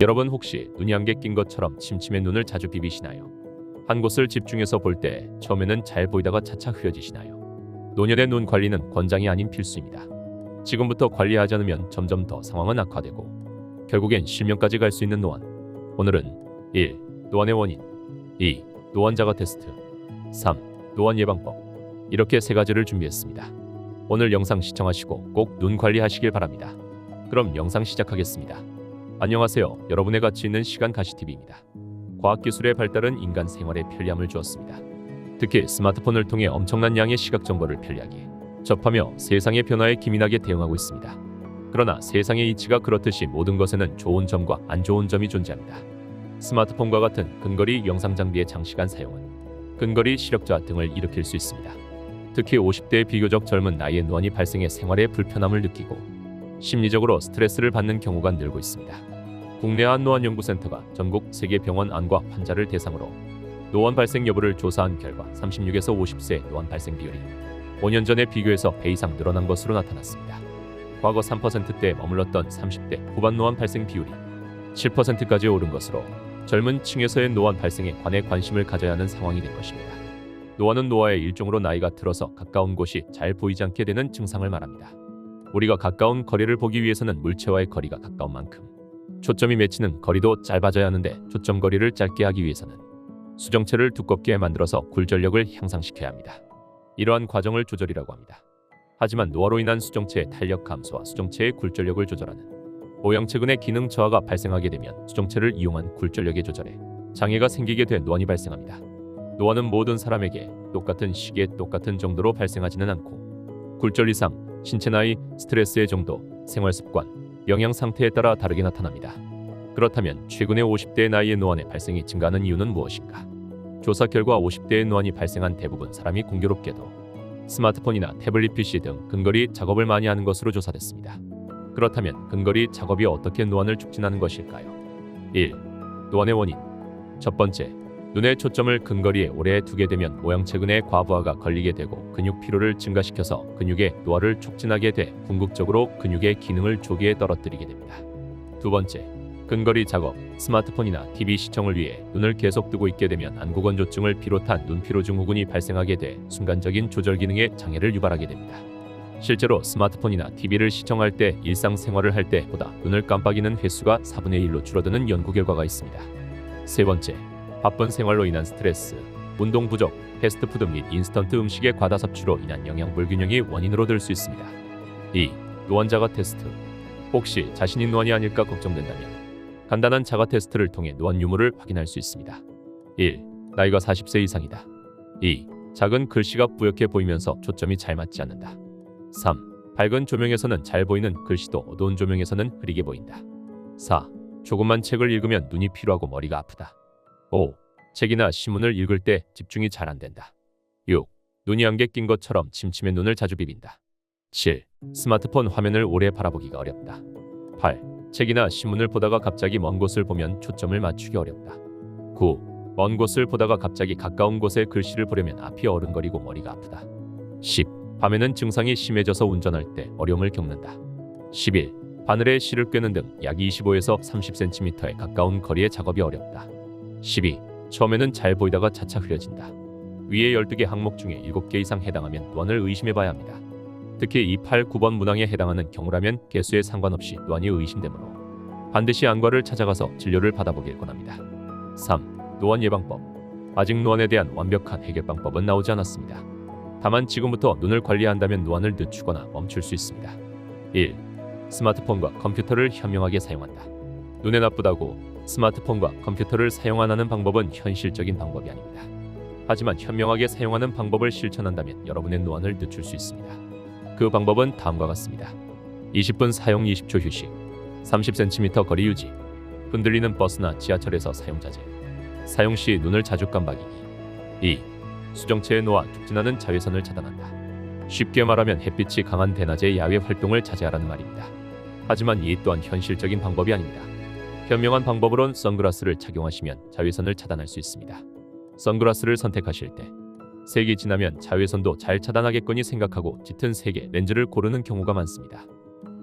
여러분 혹시 눈이 안개 낀 것처럼 침침해 눈을 자주 비비시나요? 한 곳을 집중해서 볼 때 처음에는 잘 보이다가 차차 흐려지시나요? 노년의 눈 관리는 권장이 아닌 필수입니다. 지금부터 관리하지 않으면 점점 더 상황은 악화되고 결국엔 실명까지 갈 수 있는 노안. 오늘은 1. 노안의 원인, 2. 노안 자가 테스트, 3. 노안 예방법, 이렇게 세 가지를 준비했습니다. 오늘 영상 시청하시고 꼭 눈 관리하시길 바랍니다. 그럼 영상 시작하겠습니다. 안녕하세요. 여러분의 가치 있는 시간 가시TV입니다. 과학기술의 발달은 인간 생활에 편리함을 주었습니다. 특히 스마트폰을 통해 엄청난 양의 시각 정보를 편리하게 접하며 세상의 변화에 기민하게 대응하고 있습니다. 그러나 세상의 이치가 그렇듯이 모든 것에는 좋은 점과 안 좋은 점이 존재합니다. 스마트폰과 같은 근거리 영상 장비의 장시간 사용은 근거리 시력저하 등을 일으킬 수 있습니다. 특히 50대의 비교적 젊은 나이에 노안이 발생해 생활에 불편함을 느끼고 심리적으로 스트레스를 받는 경우가 늘고 있습니다. 국내 안노안연구센터가 전국 세계 병원 안과 환자를 대상으로 노안 발생 여부를 조사한 결과 36에서 50세 노안 발생 비율이 5년 전에 비교해서 배 이상 늘어난 것으로 나타났습니다. 과거 3%대에 머물렀던 30대 후반 노안 발생 비율이 7%까지 오른 것으로 젊은 층에서의 노안 발생에 관해 관심을 가져야 하는 상황이 된 것입니다. 노안은 노화의 일종으로 나이가 들어서 가까운 곳이 잘 보이지 않게 되는 증상을 말합니다. 우리가 가까운 거리를 보기 위해서는 물체와의 거리가 가까운 만큼 초점이 맺히는 거리도 짧아져야 하는데 초점 거리를 짧게 하기 위해서는 수정체를 두껍게 만들어서 굴절력을 향상시켜야 합니다. 이러한 과정을 조절이라고 합니다. 하지만 노화로 인한 수정체의 탄력 감소와 수정체의 굴절력을 조절하는 모양체근의 기능 저하가 발생하게 되면 수정체를 이용한 굴절력의 조절에 장애가 생기게 돼 노안이 발생합니다. 노안은 모든 사람에게 똑같은 시기에 똑같은 정도로 발생하지는 않고 굴절 이상, 신체 나이, 스트레스의 정도, 생활습관, 영양 상태에 따라 다르게 나타납니다. 그렇다면 최근에 50대의 나이에 노안의 발생이 증가하는 이유는 무엇인가? 조사 결과 50대의 노안이 발생한 대부분 사람이 공교롭게도 스마트폰이나 태블릿 PC 등 근거리 작업을 많이 하는 것으로 조사됐습니다. 그렇다면 근거리 작업이 어떻게 노안을 촉진하는 것일까요? 1. 노안의 원인. 첫 번째, 눈의 초점을 근거리에 오래 두게 되면 모양체근의 과부하가 걸리게 되고 근육 피로를 증가시켜서 근육의 노화를 촉진하게 돼 궁극적으로 근육의 기능을 조기에 떨어뜨리게 됩니다. 두 번째, 근거리 작업, 스마트폰이나 TV 시청을 위해 눈을 계속 뜨고 있게 되면 안구건조증을 비롯한 눈피로 증후군이 발생하게 돼 순간적인 조절 기능에 장애를 유발하게 됩니다. 실제로 스마트폰이나 TV를 시청할 때 일상생활을 할 때보다 눈을 깜빡이는 횟수가 4분의 1로 줄어드는 연구 결과가 있습니다. 세 번째, 바쁜 생활로 인한 스트레스, 운동 부족, 패스트푸드 및 인스턴트 음식의 과다 섭취로 인한 영양 불균형이 원인으로 될 수 있습니다. 2. 노안 자가 테스트. 혹시 자신이 노안이 아닐까 걱정된다면 간단한 자가 테스트를 통해 노안 유무를 확인할 수 있습니다. 1. 나이가 40세 이상이다. 2. 작은 글씨가 뿌옇게 보이면서 초점이 잘 맞지 않는다. 3. 밝은 조명에서는 잘 보이는 글씨도 어두운 조명에서는 흐리게 보인다. 4. 조금만 책을 읽으면 눈이 피로하고 머리가 아프다. 5. 책이나 신문을 읽을 때 집중이 잘 안 된다. 6. 눈이 안개 낀 것처럼 침침해 눈을 자주 비빈다. 7. 스마트폰 화면을 오래 바라보기가 어렵다. 8. 책이나 신문을 보다가 갑자기 먼 곳을 보면 초점을 맞추기 어렵다. 9. 먼 곳을 보다가 갑자기 가까운 곳에 글씨를 보려면 앞이 어른거리고 머리가 아프다. 10. 밤에는 증상이 심해져서 운전할 때 어려움을 겪는다. 11. 바늘에 실을 꿰는 등 약 25에서 30cm에 가까운 거리의 작업이 어렵다. 12. 처음에는 잘 보이다가 차차 흐려진다. 위의 12개 항목 중에 7개 이상 해당하면 노안을 의심해봐야 합니다. 특히 2, 8, 9번 문항에 해당하는 경우라면 개수에 상관없이 노안이 의심되므로 반드시 안과를 찾아가서 진료를 받아보길 권합니다. 3. 노안 예방법. 아직 노안에 대한 완벽한 해결 방법은 나오지 않았습니다. 다만 지금부터 눈을 관리한다면 노안을 늦추거나 멈출 수 있습니다. 1. 스마트폰과 컴퓨터를 현명하게 사용한다. 눈에 나쁘다고 스마트폰과 컴퓨터를 사용 안 하는 방법은 현실적인 방법이 아닙니다. 하지만 현명하게 사용하는 방법을 실천한다면 여러분의 노안을 늦출 수 있습니다. 그 방법은 다음과 같습니다. 20분 사용 20초 휴식, 30cm 거리 유지, 흔들리는 버스나 지하철에서 사용 자제, 사용 시 눈을 자주 깜박이기. 2. 수정체의 노화 촉진하는 자외선을 차단한다. 쉽게 말하면 햇빛이 강한 대낮의 야외 활동을 자제하라는 말입니다. 하지만 이 또한 현실적인 방법이 아닙니다. 현명한 방법으론 선글라스를 착용하시면 자외선을 차단할 수 있습니다. 선글라스를 선택하실 때 색이 진하면 자외선도 잘 차단하겠거니 생각하고 짙은 색의 렌즈를 고르는 경우가 많습니다.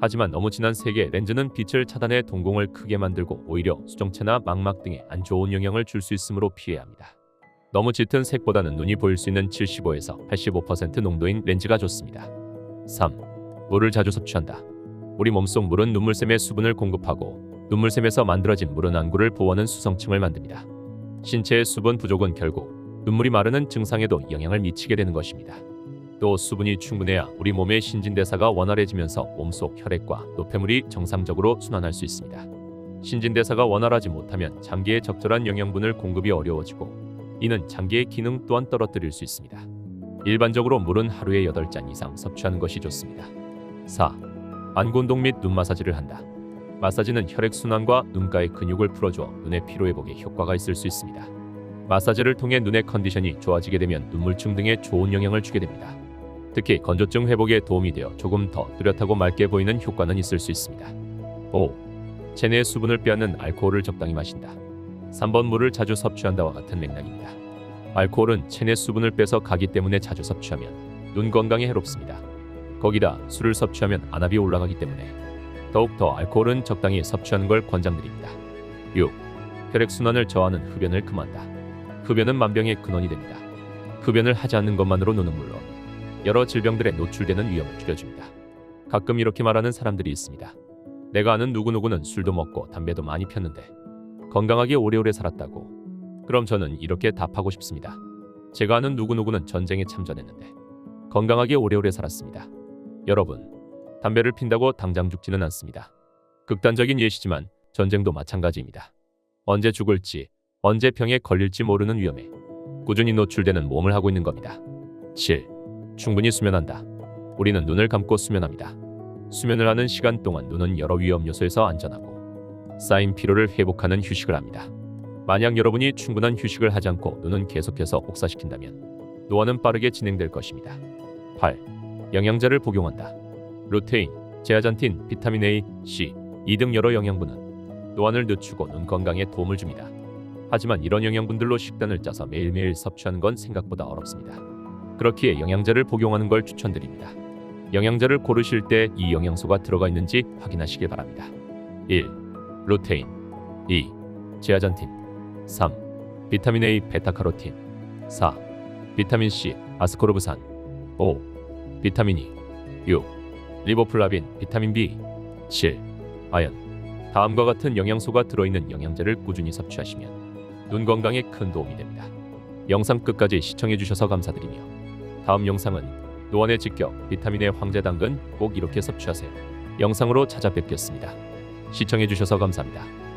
하지만 너무 진한 색의 렌즈는 빛을 차단해 동공을 크게 만들고 오히려 수정체나 망막 등에 안 좋은 영향을 줄 수 있으므로 피해야 합니다. 너무 짙은 색보다는 눈이 보일 수 있는 75에서 85% 농도인 렌즈가 좋습니다. 3. 물을 자주 섭취한다. 우리 몸속 물은 눈물샘의 수분을 공급하고 눈물샘에서 만들어진 물은 안구를 보호하는 수성층을 만듭니다. 신체의 수분 부족은 결국 눈물이 마르는 증상에도 영향을 미치게 되는 것입니다. 또 수분이 충분해야 우리 몸의 신진대사가 원활해지면서 몸속 혈액과 노폐물이 정상적으로 순환할 수 있습니다. 신진대사가 원활하지 못하면 장기에 적절한 영양분을 공급이 어려워지고 이는 장기의 기능 또한 떨어뜨릴 수 있습니다. 일반적으로 물은 하루에 8잔 이상 섭취하는 것이 좋습니다. 4. 안구 운동 및 눈 마사지를 한다. 마사지는 혈액순환과 눈가의 근육을 풀어줘 눈의 피로회복에 효과가 있을 수 있습니다. 마사지를 통해 눈의 컨디션이 좋아지게 되면 눈물증 등에 좋은 영향을 주게 됩니다. 특히 건조증 회복에 도움이 되어 조금 더 뚜렷하고 맑게 보이는 효과는 있을 수 있습니다. 5. 체내의 수분을 빼앗는 알코올을 적당히 마신다. 3번 물을 자주 섭취한다와 같은 맥락입니다. 알코올은 체내 수분을 빼서 가기 때문에 자주 섭취하면 눈 건강에 해롭습니다. 거기다 술을 섭취하면 안압이 올라가기 때문에 더욱더 알코올은 적당히 섭취하는 걸 권장드립니다. 6. 혈액순환을 저하하는 흡연을 금한다. 흡연은 만병의 근원이 됩니다. 흡연을 하지 않는 것만으로 눈은 물론 여러 질병들에 노출되는 위험을 줄여줍니다. 가끔 이렇게 말하는 사람들이 있습니다. 내가 아는 누구누구는 술도 먹고 담배도 많이 폈는데 건강하게 오래오래 살았다고. 그럼 저는 이렇게 답하고 싶습니다. 제가 아는 누구누구는 전쟁에 참전했는데 건강하게 오래오래 살았습니다. 여러분, 담배를 핀다고 당장 죽지는 않습니다. 극단적인 예시지만 전쟁도 마찬가지입니다. 언제 죽을지, 언제 병에 걸릴지 모르는 위험에 꾸준히 노출되는 몸을 하고 있는 겁니다. 7. 충분히 수면한다. 우리는 눈을 감고 수면합니다. 수면을 하는 시간 동안 눈은 여러 위험 요소에서 안전하고 쌓인 피로를 회복하는 휴식을 합니다. 만약 여러분이 충분한 휴식을 하지 않고 눈은 계속해서 혹사시킨다면 노화는 빠르게 진행될 것입니다. 8. 영양제를 복용한다. 루테인, 제아잔틴, 비타민 A, C, E 등 여러 영양분은 노안을 늦추고 눈 건강에 도움을 줍니다. 하지만 이런 영양분들로 식단을 짜서 매일매일 섭취하는 건 생각보다 어렵습니다. 그렇기에 영양제를 복용하는 걸 추천드립니다. 영양제를 고르실 때 이 영양소가 들어가 있는지 확인하시길 바랍니다. 1. 루테인 2. 제아잔틴 3. 비타민 A, 베타카로틴 4. 비타민 C, 아스코르브산 5. 비타민 E 6. 리보플라빈, 비타민 B 7. 아연. 다음과 같은 영양소가 들어있는 영양제를 꾸준히 섭취하시면 눈 건강에 큰 도움이 됩니다. 영상 끝까지 시청해주셔서 감사드리며 다음 영상은 노안의 직격, 비타민의 황제 당근 꼭 이렇게 섭취하세요. 영상으로 찾아뵙겠습니다. 시청해주셔서 감사합니다.